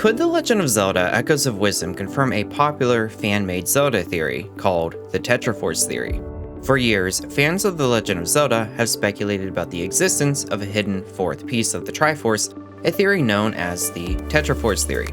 Could The Legend of Zelda Echoes of Wisdom confirm a popular fan-made Zelda theory called the Tetraforce Theory? For years, fans of The Legend of Zelda have speculated about the existence of a hidden fourth piece of the Triforce, a theory known as the Tetraforce Theory.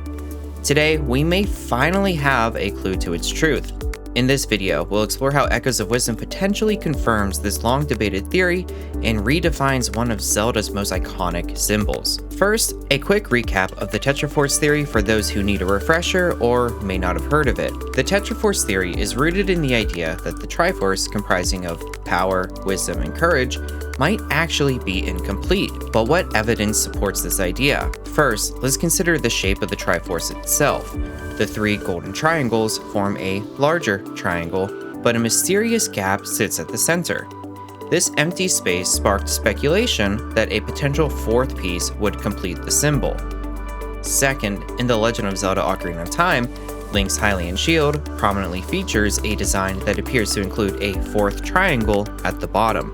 Today, we may finally have a clue to its truth. In this video, we'll explore how Echoes of Wisdom potentially confirms this long-debated theory and redefines one of Zelda's most iconic symbols. First, a quick recap of the Tetraforce Theory for those who need a refresher or may not have heard of it. The Tetraforce Theory is rooted in the idea that the Triforce, comprising of power, wisdom, and courage, might actually be incomplete. But what evidence supports this idea? First, let's consider the shape of the Triforce itself. The three golden triangles form a larger triangle, but a mysterious gap sits at the center. This empty space sparked speculation that a potential fourth piece would complete the symbol. Second, in The Legend of Zelda Ocarina of Time, Link's Hylian Shield prominently features a design that appears to include a fourth triangle at the bottom.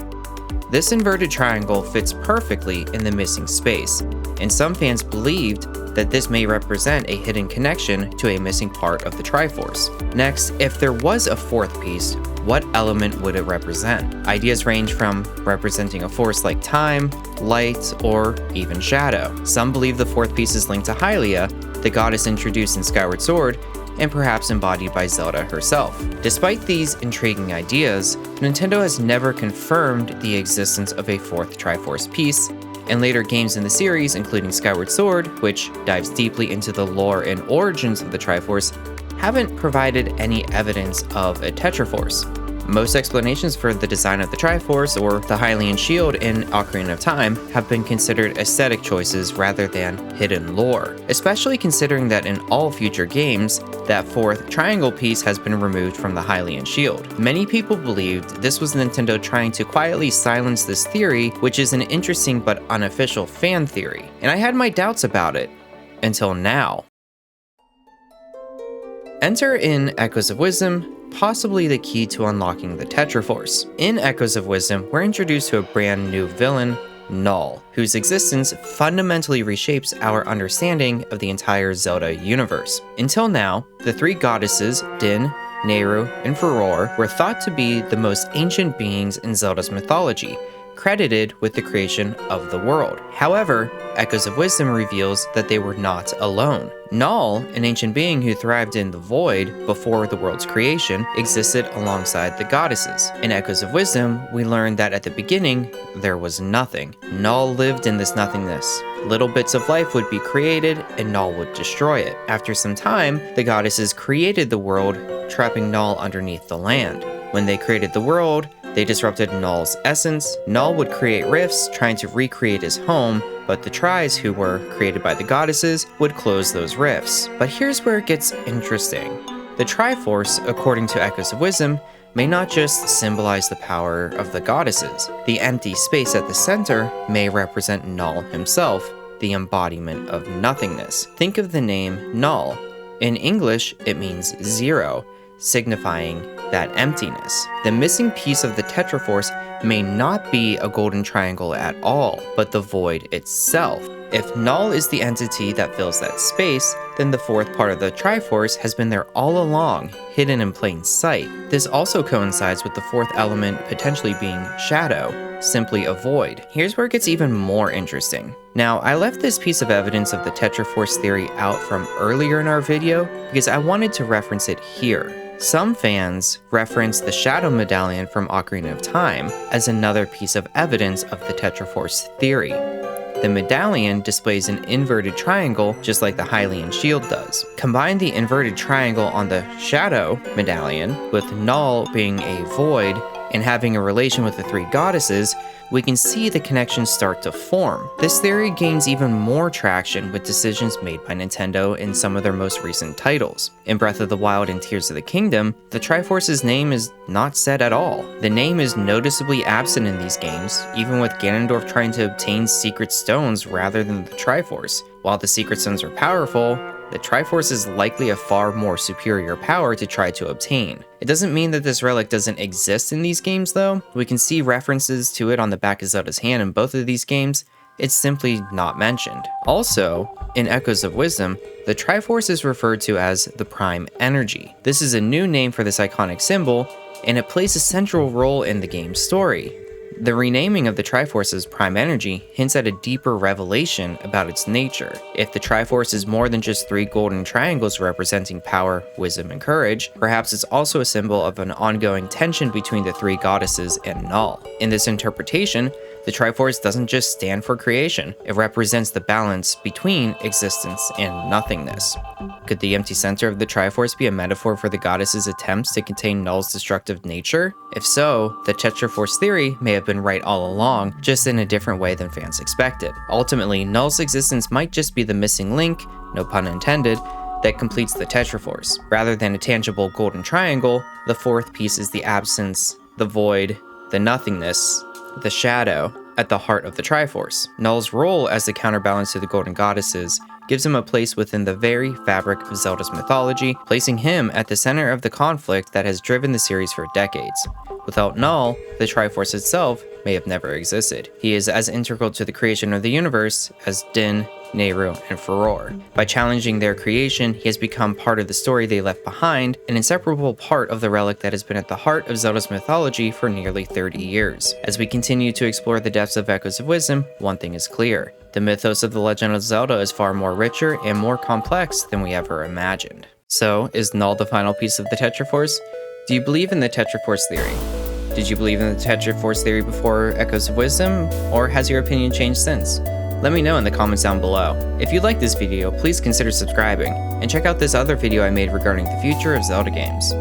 This inverted triangle fits perfectly in the missing space, and some fans believed that this may represent a hidden connection to a missing part of the Triforce. Next, if there was a fourth piece, what element would it represent? Ideas range from representing a force like time, light, or even shadow. Some believe the fourth piece is linked to Hylia, the goddess introduced in Skyward Sword, and perhaps embodied by Zelda herself. Despite these intriguing ideas, Nintendo has never confirmed the existence of a fourth Triforce piece, and later games in the series, including Skyward Sword, which dives deeply into the lore and origins of the Triforce, haven't provided any evidence of a Tetraforce. Most explanations for the design of the Triforce or the Hylian Shield in Ocarina of Time have been considered aesthetic choices rather than hidden lore, especially considering that in all future games, that fourth triangle piece has been removed from the Hylian Shield. Many people believed this was Nintendo trying to quietly silence this theory, which is an interesting but unofficial fan theory, and I had my doubts about it, until now. Enter in Echoes of Wisdom, possibly the key to unlocking the Tetraforce. In Echoes of Wisdom, we're introduced to a brand new villain, Null, whose existence fundamentally reshapes our understanding of the entire Zelda universe. Until now, the three goddesses, Din, Nehru, and Furore, were thought to be the most ancient beings in Zelda's mythology, credited with the creation of the world. However, Echoes of Wisdom reveals that they were not alone. Null, an ancient being who thrived in the void before the world's creation, existed alongside the goddesses. In Echoes of Wisdom, we learn that at the beginning, there was nothing. Null lived in this nothingness. Little bits of life would be created, and Null would destroy it. After some time, the goddesses created the world, trapping Null underneath the land. When they created the world, they disrupted Null's essence. Null would create rifts, trying to recreate his home, but the Tris, who were created by the goddesses, would close those rifts. But here's where it gets interesting. The Triforce, according to Echoes of Wisdom, may not just symbolize the power of the goddesses. The empty space at the center may represent Null himself, the embodiment of nothingness. Think of the name Null. In English, it means zero, signifying that emptiness. The missing piece of the Tetraforce may not be a golden triangle at all, but the void itself. If Null is the entity that fills that space, then the fourth part of the Triforce has been there all along, hidden in plain sight. This also coincides with the fourth element potentially being shadow, simply a void. Here's where it gets even more interesting. Now, I left this piece of evidence of the Tetraforce theory out from earlier in our video because I wanted to reference it here. Some fans reference the Shadow Medallion from Ocarina of Time as another piece of evidence of the Tetraforce theory. The medallion displays an inverted triangle just like the Hylian Shield does. Combine the inverted triangle on the Shadow Medallion with Null being a void and having a relation with the three goddesses, we can see the connections start to form. This theory gains even more traction with decisions made by Nintendo in some of their most recent titles. In Breath of the Wild and Tears of the Kingdom, the Triforce's name is not said at all. The name is noticeably absent in these games, even with Ganondorf trying to obtain secret stones rather than the Triforce. While the secret stones are powerful, the Triforce is likely a far more superior power to try to obtain. It doesn't mean that this relic doesn't exist in these games though. We can see references to it on the back of Zelda's hand in both of these games, it's simply not mentioned. Also, in Echoes of Wisdom, the Triforce is referred to as the Prime Energy. This is a new name for this iconic symbol, and it plays a central role in the game's story. The renaming of the Triforce as Prime Energy hints at a deeper revelation about its nature. If the Triforce is more than just 3 golden triangles representing power, wisdom, and courage, perhaps it's also a symbol of an ongoing tension between the 3 goddesses and Null. In this interpretation, the Triforce doesn't just stand for creation, it represents the balance between existence and nothingness. Could the empty center of the Triforce be a metaphor for the goddess's attempts to contain Null's destructive nature? If so, the Tetraforce Theory may have been right all along, just in a different way than fans expected. Ultimately, Null's existence might just be the missing link, no pun intended, that completes the Tetraforce. Rather than a tangible golden triangle, the 4th piece is the absence, the void, the nothingness, the shadow at the heart of the Triforce. Null's role as the counterbalance to the golden goddesses gives him a place within the very fabric of Zelda's mythology, placing him at the center of the conflict that has driven the series for decades. Without Null, the Triforce itself may have never existed. He is as integral to the creation of the universe as Din, Nehru, and Furore. By challenging their creation, he has become part of the story they left behind, an inseparable part of the relic that has been at the heart of Zelda's mythology for nearly 30 years. As we continue to explore the depths of Echoes of Wisdom, one thing is clear. The mythos of The Legend of Zelda is far more richer and more complex than we ever imagined. So, is Null the final piece of the Tetraforce? Do you believe in the Tetraforce Theory? Did you believe in the Tetraforce Theory before Echoes of Wisdom, or has your opinion changed since? Let me know in the comments down below. If you liked this video, please consider subscribing, and check out this other video I made regarding the future of Zelda games.